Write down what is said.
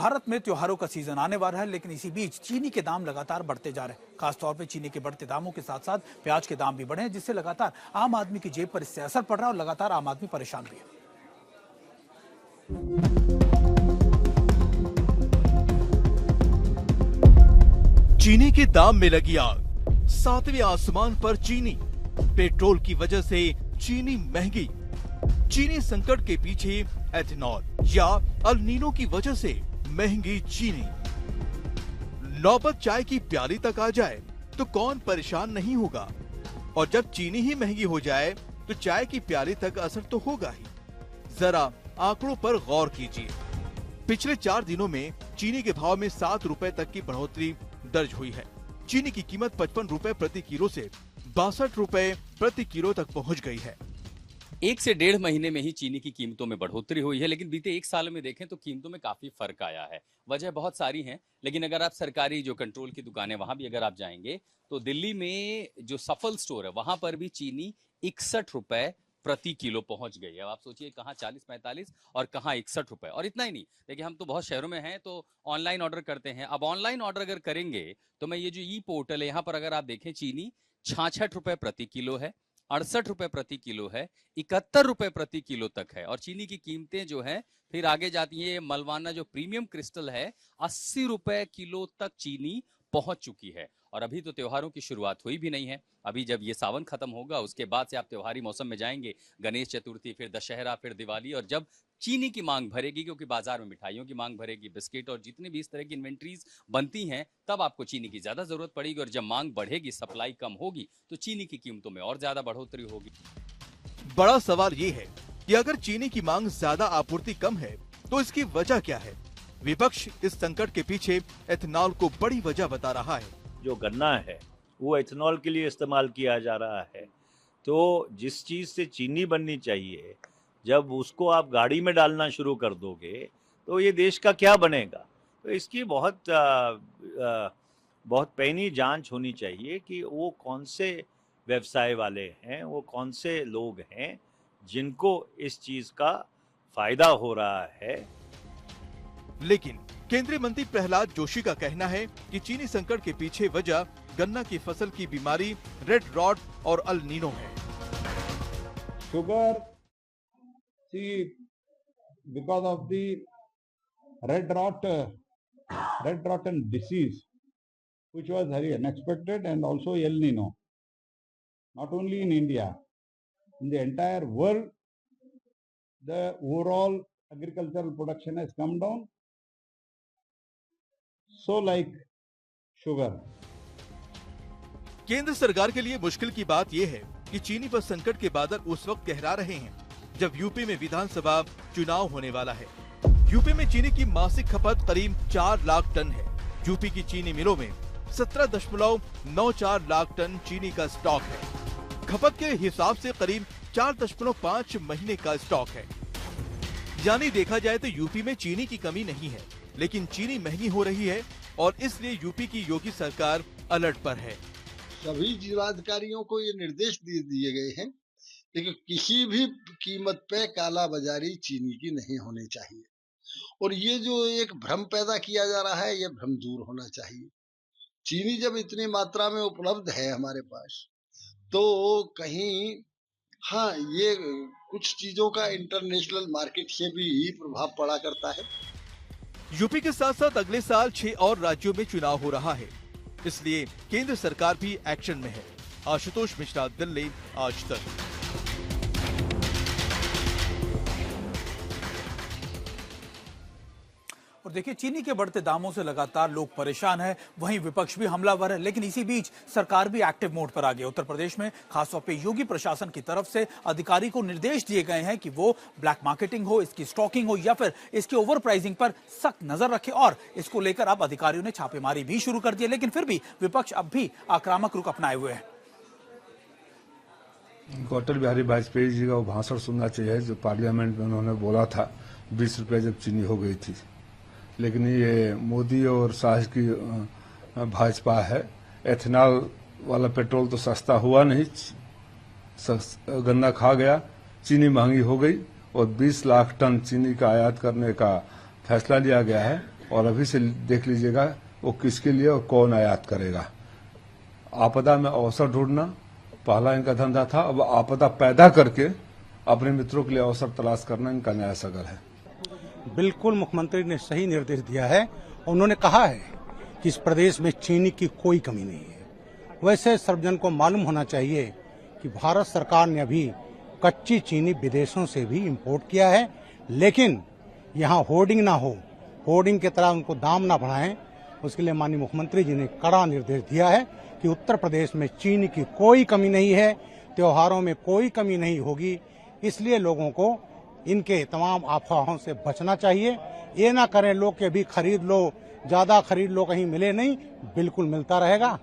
भारत में त्योहारों का सीजन आने वाला है, लेकिन इसी बीच चीनी के दाम लगातार बढ़ते जा रहे हैं। खासतौर पे चीनी के बढ़ते दामों के साथ साथ प्याज के दाम भी बढ़े हैं, जिससे लगातार आम आदमी की जेब पर इससे असर पड़ रहा है और लगातार आम आदमी परेशान भी है। चीनी के दाम में लगी आग, सातवें आसमान पर चीनी, पेट्रोल की वजह से चीनी महंगी, चीनी संकट के पीछे एथेनॉल या अल नीनो की वजह से महंगी चीनी। नौबत चाय की प्याली तक आ जाए तो कौन परेशान नहीं होगा, और जब चीनी ही महंगी हो जाए तो चाय की प्याली तक असर तो होगा ही। जरा आंकड़ों पर गौर कीजिए। पिछले 4 दिनों में चीनी के भाव में 7 रुपए तक की बढ़ोतरी दर्ज हुई है। चीनी की कीमत 55 रुपए प्रति किलो से 62 रुपए प्रति किलो तक पहुंच गई है। 1 से 1.5 महीने में ही चीनी की कीमतों में बढ़ोतरी हुई है, लेकिन बीते 1 साल में देखें तो कीमतों में काफी फर्क आया है। वजह बहुत सारी हैं, लेकिन अगर आप सरकारी जो कंट्रोल की दुकानें वहां भी अगर आप जाएंगे तो दिल्ली में जो सफल स्टोर है वहां पर भी चीनी 61 रुपए प्रति किलो पहुंच गई है। अब आप सोचिए कहाँ 40-45 और कहाँ 61 रुपए। और इतना ही नहीं, देखिए हम तो बहुत शहरों में हैं तो ऑनलाइन ऑर्डर करते हैं। अब ऑनलाइन ऑर्डर अगर करेंगे तो मैं ये जो ई पोर्टल है यहाँ पर अगर आप देखें, चीनी 66 रुपए प्रति किलो है, 68 रुपए प्रति किलो है, 71 रुपए प्रति किलो तक है। और चीनी की कीमतें जो है फिर आगे जाती है। मलवाना जो प्रीमियम क्रिस्टल है 80 रुपए किलो तक चीनी पहुंच चुकी है। और अभी तो त्योहारों की शुरुआत हुई भी नहीं है। अभी जब ये सावन खत्म होगा उसके बाद से आप त्योहारी मौसम में जाएंगे, गणेश चतुर्थी, फिर दशहरा, फिर दिवाली, और जब चीनी की मांग भरेगी, क्योंकि बाजार में मिठाइयों की मांग भरेगी, बिस्किट और जितनी भी इस तरह की इन्वेंट्रीज बनती हैं, तब आपको चीनी की ज्यादा जरूरत पड़ेगी। और जब मांग बढ़ेगी, सप्लाई कम होगी, तो चीनी की कीमतों में और ज्यादा बढ़ोतरी होगी। बड़ा सवाल ये है कि अगर चीनी की मांग ज्यादा, आपूर्ति कम है, तो इसकी वजह क्या है? विपक्ष इस संकट के पीछे एथेनॉल को बड़ी वजह बता रहा है। जो गन्ना है वो एथेनॉल के लिए इस्तेमाल किया जा रहा है, तो जिस चीज़ से चीनी बननी चाहिए, जब उसको आप गाड़ी में डालना शुरू कर दोगे तो ये देश का क्या बनेगा? तो इसकी बहुत पैनी जांच होनी चाहिए कि वो कौन से व्यवसाय वाले हैं, वो कौन से लोग हैं जिनको इस चीज़ का फायदा हो रहा है। लेकिन केंद्रीय मंत्री प्रहलाद जोशी का कहना है कि चीनी संकट के पीछे वजह गन्ना की फसल की बीमारी रेड रॉट और अल नीनो है। Sugar, see, because of the red rotten disease, which was very unexpected, and also El Nino, not only in India, in the entire world, the overall agricultural production has come down. So like sugar. केंद्र सरकार के लिए मुश्किल की बात यह है कि चीनी पर संकट के बादल उस वक्त गहरा रहे हैं जब यूपी में विधानसभा चुनाव होने वाला है। यूपी में चीनी की मासिक खपत करीब 4 लाख टन है। यूपी की चीनी मिलों में 17.94 लाख टन चीनी का स्टॉक है। खपत के हिसाब से करीब 4.5 महीने का स्टॉक है। यानी देखा जाए तो यूपी में चीनी की कमी नहीं है, लेकिन चीनी महंगी हो रही है और इसलिए यूपी की योगी सरकार अलर्ट पर है। सभी जिलाधिकारियों को ये निर्देश दे दिए गए हैं कि किसी भी कीमत पे काला बाजारी चीनी की नहीं होनी चाहिए, और ये जो एक भ्रम पैदा किया जा रहा है, ये भ्रम दूर होना चाहिए। चीनी जब इतनी मात्रा में उपलब्ध है हमारे पास, तो कहीं ये कुछ चीजों का इंटरनेशनल मार्केट से भी प्रभाव पड़ा करता है। यूपी के साथ साथ अगले साल 6 और राज्यों में चुनाव हो रहा है, इसलिए केंद्र सरकार भी एक्शन में है। आशुतोष मिश्रा, दिल्ली, आज तक। और देखिए, चीनी के बढ़ते दामों से लगातार लोग परेशान हैं, वहीं विपक्ष भी हमलावर है, लेकिन इसी बीच सरकार भी एक्टिव मोड पर आ गई। उत्तर प्रदेश में खासतौर पे योगी प्रशासन की तरफ से अधिकारी को निर्देश दिए गए हैं कि वो ब्लैक मार्केटिंग हो, इसकी स्टॉकिंग हो या फिर इसकी ओवर प्राइसिंग पर सख्त नजर रखे, और इसको लेकर अब अधिकारियों ने छापेमारी भी शुरू कर दी है। लेकिन फिर भी विपक्ष अब भी आक्रामक रुख अपनाए हुए है। अटल बिहारी वाजपेयी जी का वो भाषण सुनना चाहिए जो पार्लियामेंट में उन्होंने बोला था 20 रुपए जब चीनी हो गई थी। लेकिन ये मोदी और शाह की भाजपा है। एथेनॉल वाला पेट्रोल तो सस्ता हुआ नहीं, गन्ना खा गया, चीनी महंगी हो गई और 20 लाख टन चीनी का आयात करने का फैसला लिया गया है। और अभी से देख लीजिएगा वो किसके लिए और कौन आयात करेगा। आपदा में अवसर ढूंढना पहला इनका धंधा था, अब आपदा पैदा करके अपने मित्रों के लिए अवसर तलाश करना इनका नया सगर है। बिल्कुल मुख्यमंत्री ने सही निर्देश दिया है। उन्होंने कहा है कि इस प्रदेश में चीनी की कोई कमी नहीं है। वैसे सर्वजन को मालूम होना चाहिए कि भारत सरकार ने अभी कच्ची चीनी विदेशों से भी इंपोर्ट किया है, लेकिन यहाँ होर्डिंग ना हो, होर्डिंग की तरह उनको दाम ना बढ़ाएं। उसके लिए माननीय मुख्यमंत्री जी ने कड़ा निर्देश दिया है कि उत्तर प्रदेश में चीनी की कोई कमी नहीं है, त्योहारों में कोई कमी नहीं होगी। इसलिए लोगों को इनके तमाम अफवाहों से बचना चाहिए। ये ना करें लोग के भी खरीद लो, ज्यादा खरीद लो, कहीं मिले नहीं, बिल्कुल मिलता रहेगा।